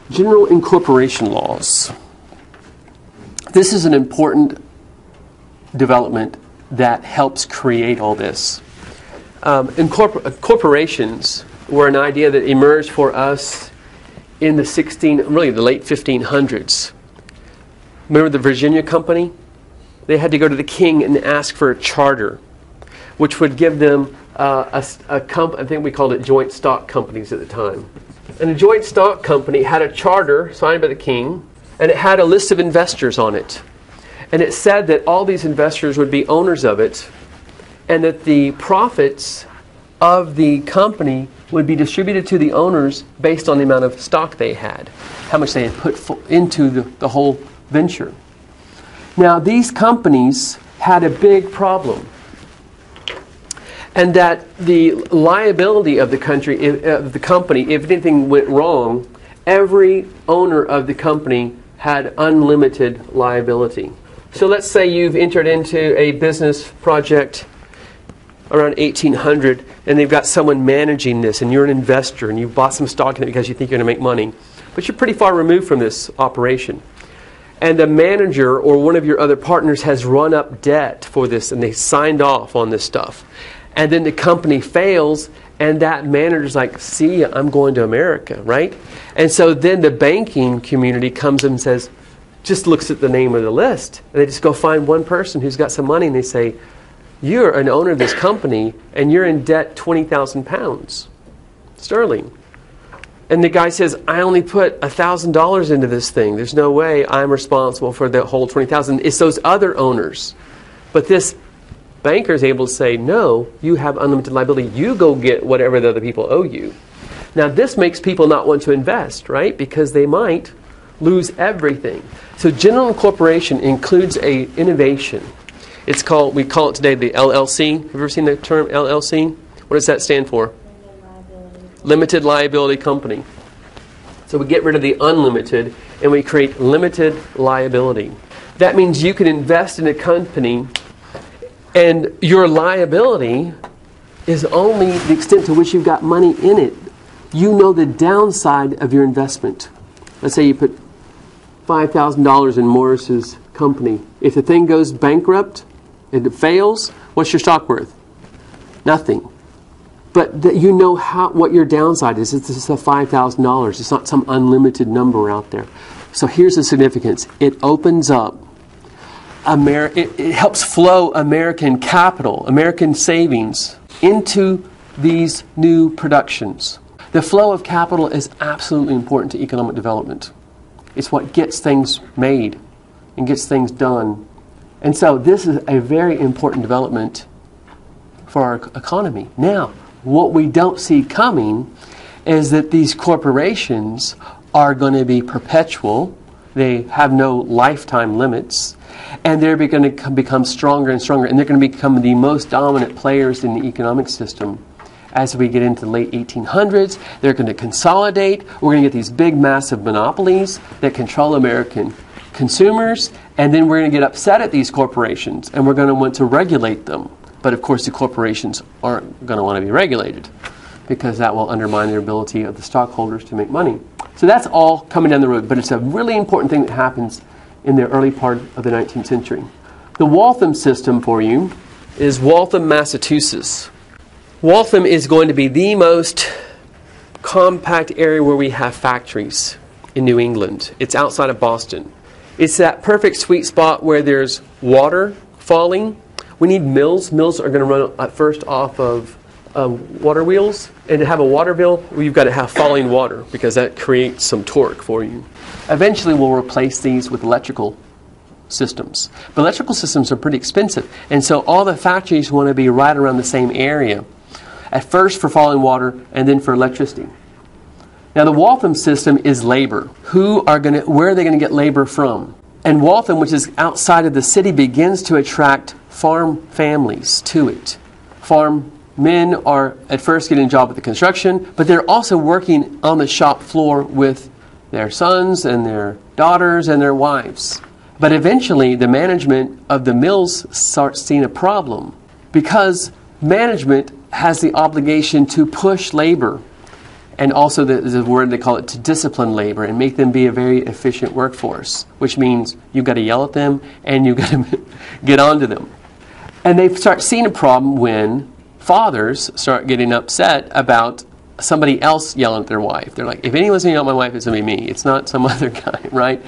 General incorporation laws. This is an important development that helps create all this. Corporations were an idea that emerged for us in the the late 1500s. Remember the Virginia Company? They had to go to the king and ask for a charter, which would give them I think we called it joint stock companies at the time. And a joint stock company had a charter signed by the king, and it had a list of investors on it. And it said that all these investors would be owners of it, and that the profits of the company would be distributed to the owners based on the amount of stock they had, how much they had put into the whole venture. Now, these companies had a big problem, and that the liability of the company, if anything went wrong, every owner of the company had unlimited liability. So let's say you've entered into a business project around 1800, and they've got someone managing this, and you're an investor, and you've bought some stock in it because you think you're going to make money. But you're pretty far removed from this operation. And the manager or one of your other partners has run up debt for this, and they signed off on this stuff. And then the company fails, and that manager's like, see, I'm going to America, right? And so then the banking community comes and says, just looks at the name of the list, and they just go find one person who's got some money, and they say, you're an owner of this company, and you're in debt 20,000 pounds sterling. And the guy says, I only put $1,000 into this thing. There's no way I'm responsible for the whole 20,000. It's those other owners. But this banker is able to say, no, you have unlimited liability. You go get whatever the other people owe you. Now, this makes people not want to invest, right? Because they might lose everything. So general incorporation includes a innovation. It's called, we call it today the LLC. Have you ever seen the term LLC? What does that stand for? Limited liability company. So we get rid of the unlimited and we create limited liability. That means you can invest in a company and your liability is only the extent to which you've got money in it. You know the downside of your investment. Let's say you put $5,000 in Morris's company. If the thing goes bankrupt and it fails, what's your stock worth? Nothing. But you know what your downside is. It's just $5,000. It's not some unlimited number out there. So here's the significance. It opens up, it helps flow American capital, American savings into these new productions. The flow of capital is absolutely important to economic development. It's what gets things made and gets things done. And so this is a very important development for our economy. Now, what we don't see coming is that these corporations are going to be perpetual. They have no lifetime limits. And they're going to become stronger and stronger. And they're going to become the most dominant players in the economic system. As we get into the late 1800s, they're going to consolidate. We're going to get these big, massive monopolies that control American consumers. And then we're going to get upset at these corporations. And we're going to want to regulate them. But of course, the corporations aren't going to want to be regulated because that will undermine their ability of the stockholders to make money. So that's all coming down the road. But it's a really important thing that happens in the early part of the 19th century. The Waltham system for you is Waltham, Massachusetts. Waltham is going to be the most compact area where we have factories in New England. It's outside of Boston. It's that perfect sweet spot where there's water falling. We need mills. Mills are going to run at first off of water wheels. And to have a water wheel, you've got to have falling water because that creates some torque for you. Eventually, we'll replace these with electrical systems. But electrical systems are pretty expensive. And so all the factories want to be right around the same area. At first for falling water and then for electricity. Now the Waltham system is labor. Where are they going to get labor from? And Waltham, which is outside of the city, begins to attract farm families to it. Farm men are at first getting a job with the construction, but they're also working on the shop floor with their sons and their daughters and their wives. But eventually the management of the mills starts seeing a problem because management has the obligation to push labor And also the word, they call it to discipline labor and make them be a very efficient workforce, which means you've got to yell at them and you've got to get onto them. And they start seeing a problem when fathers start getting upset about somebody else yelling at their wife. They're like, if anyone's going to yell at my wife, it's going to be me. It's not some other guy, right?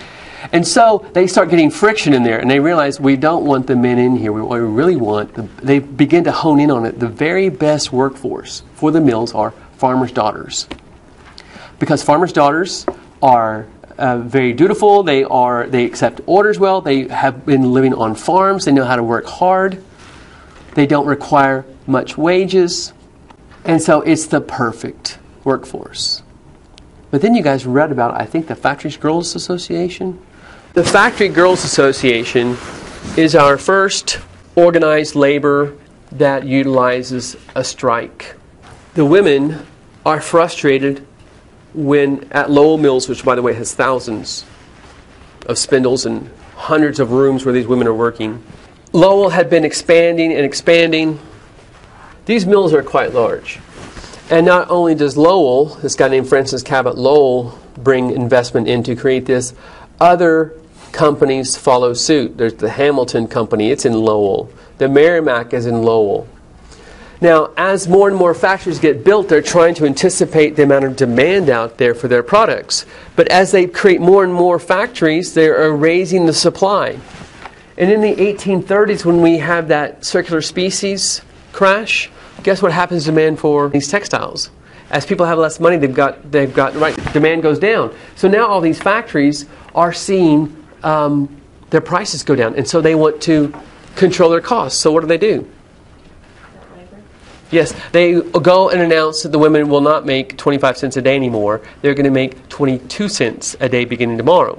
And so they start getting friction in there, and they realize we don't want the men in here. What we really want, they begin to hone in on it. The very best workforce for the mills are farmers' daughters. Because farmers' daughters are very dutiful. They accept orders well. They have been living on farms. They know how to work hard. They don't require much wages. And so it's the perfect workforce. But then you guys read about, I think, the Factory Girls Association. The Factory Girls Association is our first organized labor that utilizes a strike. The women are frustrated when at Lowell Mills, which by the way has thousands of spindles and hundreds of rooms where these women are working. Lowell had been expanding and expanding. These mills are quite large. And not only does Lowell, this guy named Francis Cabot Lowell, bring investment in to create this, other companies follow suit. There's the Hamilton Company, it's in Lowell. The Merrimack is in Lowell. Now, as more and more factories get built, they're trying to anticipate the amount of demand out there for their products. But as they create more and more factories, they are raising the supply. And in the 1830s, when we have that circular species crash, guess what happens to demand for these textiles? As people have less money, they've got right, demand goes down. So now all these factories are seeing their prices go down, and so they want to control their costs. So what do? Yes, they go and announce that the women will not make 25 cents a day anymore. They're going to make 22 cents a day beginning tomorrow.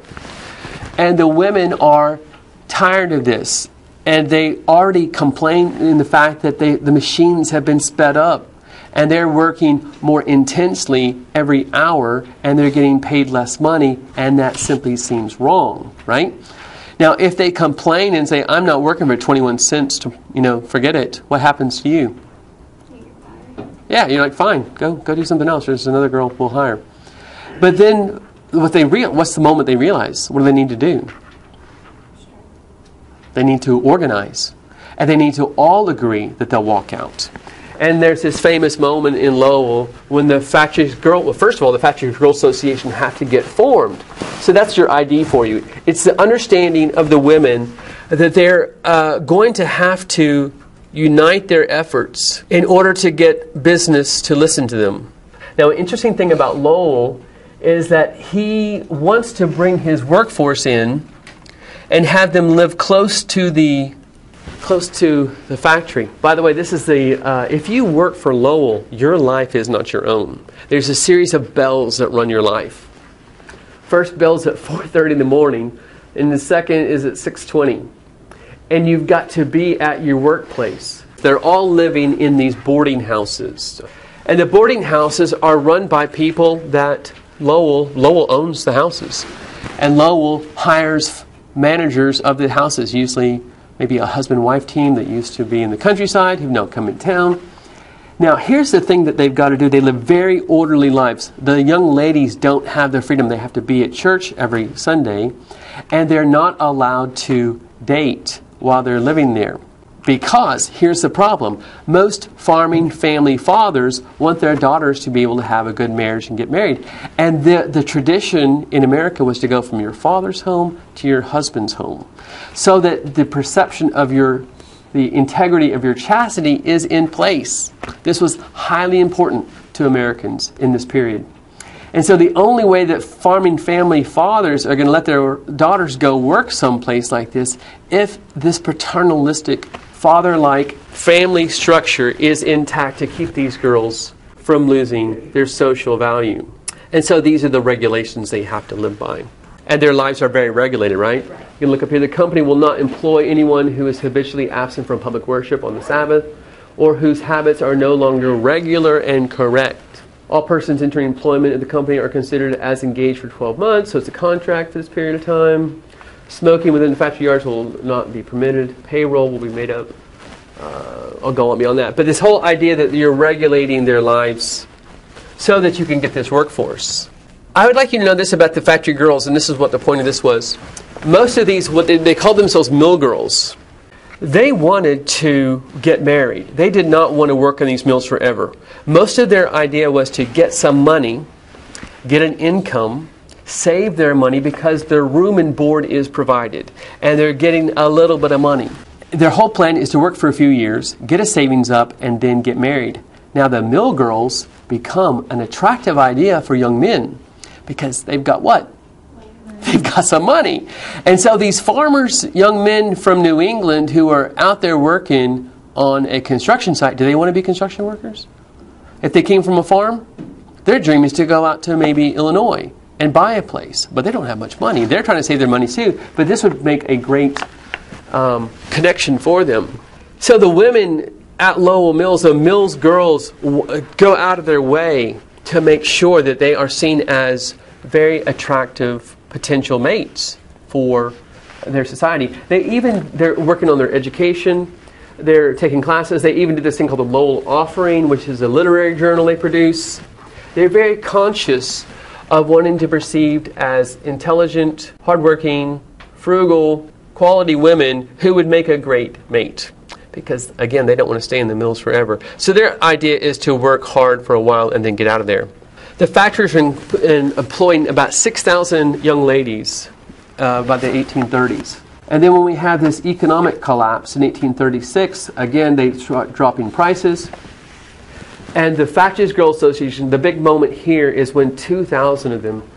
And the women are tired of this. And they already complain in the fact that the machines have been sped up. And they're working more intensely every hour. And they're getting paid less money. And that simply seems wrong, right? Now, if they complain and say, I'm not working for 21 cents, forget it. What happens to you? Yeah, you're like, fine, go do something else. There's another girl we'll hire. But then, what's the moment they realize? What do they need to do? They need to organize. And they need to all agree that they'll walk out. And there's this famous moment in Lowell when the Factory Girl, well, first of all, the Factory Girl Association have to get formed. So that's your ID for you. It's the understanding of the women that they're going to have to unite their efforts in order to get business to listen to them. Now, an interesting thing about Lowell is that he wants to bring his workforce in and have them live close to the factory. By the way, this is if you work for Lowell, your life is not your own. There's a series of bells that run your life. First bell's at 4:30 in the morning, and the second is at 6:20. And you've got to be at your workplace. They're all living in these boarding houses. And the boarding houses are run by people that Lowell owns the houses. And Lowell hires managers of the houses, usually maybe a husband-wife team that used to be in the countryside who've now come in town. Now, here's the thing that they've got to do. They live very orderly lives. The young ladies don't have their freedom. They have to be at church every Sunday, and they're not allowed to date while they're living there. Because, here's the problem, most farming family fathers want their daughters to be able to have a good marriage and get married. And the tradition in America was to go from your father's home to your husband's home. So that the perception of the integrity of your chastity is in place. This was highly important to Americans in this period. And so the only way that farming family fathers are going to let their daughters go work someplace like this, if this paternalistic, father-like family structure is intact to keep these girls from losing their social value. And so these are the regulations they have to live by. And their lives are very regulated, right? You can look up here. The company will not employ anyone who is habitually absent from public worship on the Sabbath or whose habits are no longer regular and correct. All persons entering employment at the company are considered as engaged for 12 months, so it's a contract for this period of time. Smoking within the factory yards will not be permitted. Payroll will be made up. I'll go on beyond that. But this whole idea that you're regulating their lives so that you can get this workforce. I would like you to know this about the factory girls, and this is what the point of this was. Most of these, what they called themselves mill girls. They wanted to get married. They did not want to work in these mills forever. Most of their idea was to get some money, get an income, save their money because their room and board is provided, and they're getting a little bit of money. Their whole plan is to work for a few years, get a savings up, and then get married. Now the mill girls become an attractive idea for young men because they've got what? They've got some money. And so these farmers, young men from New England who are out there working on a construction site, do they want to be construction workers? If they came from a farm, their dream is to go out to maybe Illinois and buy a place. But they don't have much money. They're trying to save their money too. But this would make a great connection for them. So the women at Lowell Mills, the Mills girls, go out of their way to make sure that they are seen as very attractive potential mates for their society. They're working on their education. They're taking classes. They even did this thing called the Lowell Offering, which is a literary journal they produce. They're very conscious of wanting to be perceived as intelligent, hardworking, frugal, quality women who would make a great mate. Because, again, they don't want to stay in the mills forever. So their idea is to work hard for a while and then get out of there. The factories are employing about 6,000 young ladies by the 1830s. And then when we have this economic collapse in 1836, again, they start dropping prices. And the Factories Girls Association, the big moment here is when 2,000 of them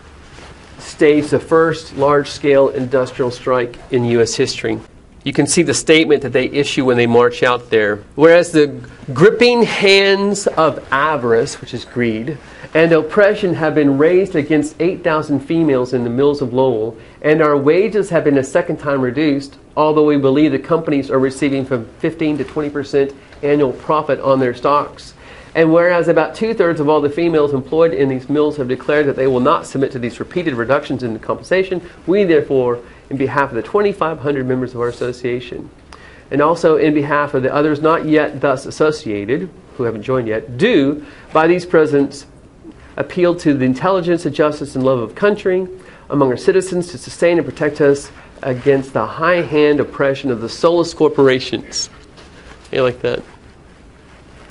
staged the first large-scale industrial strike in U.S. history. You can see the statement that they issue when they march out there. Whereas the gripping hands of avarice, which is greed, and oppression have been raised against 8,000 females in the mills of Lowell, and our wages have been a second time reduced, although we believe the companies are receiving from 15 to 20% annual profit on their stocks. And whereas about 2/3 of all the females employed in these mills have declared that they will not submit to these repeated reductions in compensation, we therefore, in behalf of the 2,500 members of our association, and also in behalf of the others not yet thus associated, who haven't joined yet, do, by these presents, appeal to the intelligence, the justice, and love of country among our citizens to sustain and protect us against the high-hand oppression of the soulless corporations. You like that?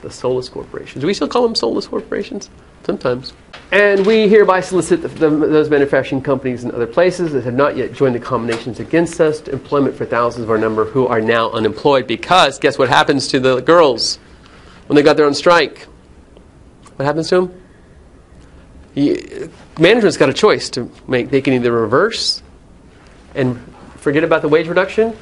The soulless corporations. Do we still call them soulless corporations? Sometimes. And we hereby solicit those manufacturing companies in other places that have not yet joined the combinations against us to employment for thousands of our number who are now unemployed. Because guess what happens to the girls when they got there on strike? What happens to them? Management's got a choice to make. They can either reverse and forget about the wage reduction,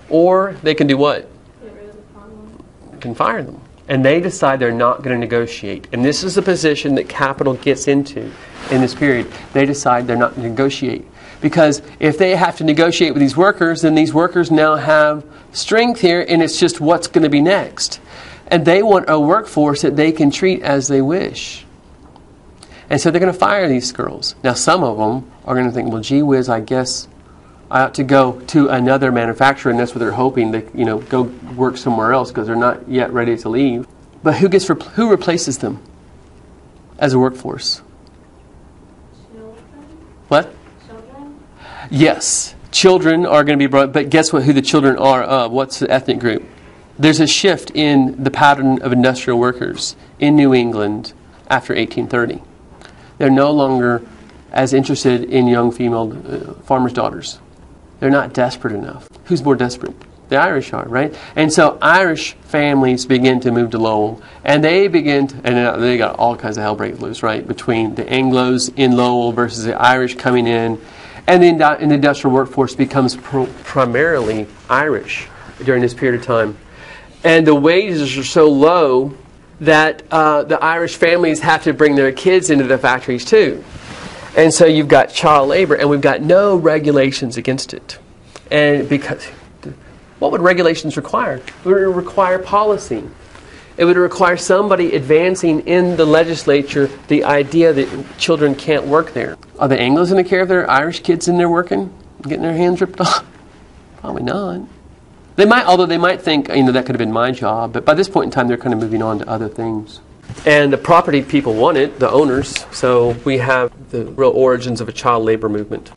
or they can do what? Get rid of the problem. They can fire them. And they decide they're not going to negotiate. And this is the position that capital gets into in this period. They decide they're not going to negotiate. Because if they have to negotiate with these workers, then these workers now have strength here, and it's just what's going to be next. And they want a workforce that they can treat as they wish. And so they're going to fire these girls. Now some of them are going to think, well, gee whiz, I guess I ought to go to another manufacturer, and that's what they're hoping to, go work somewhere else because they're not yet ready to leave. But who replaces them as a workforce? Children. What? Children. Yes, children are going to be brought. But guess what? Who the children are of? What's the ethnic group? There's a shift in the pattern of industrial workers in New England after 1830. They're no longer as interested in young female farmers' daughters. They're not desperate enough. Who's more desperate? The Irish are, right? And so Irish families begin to move to Lowell. And they they got all kinds of hell break loose, right? Between the Anglos in Lowell versus the Irish coming in. And the industrial workforce becomes primarily Irish during this period of time. And the wages are so low that the Irish families have to bring their kids into the factories too. And so you've got child labor, and we've got no regulations against it. And because, what would regulations require? It would require policy. It would require somebody advancing in the legislature the idea that children can't work there. Are the Anglos going to care if their Irish kids in there working, getting their hands ripped off? Probably not. They might, although they might think, that could have been my job. But by this point in time, they're kind of moving on to other things. And the property people want it, the owners. So we have the real origins of a child labor movement.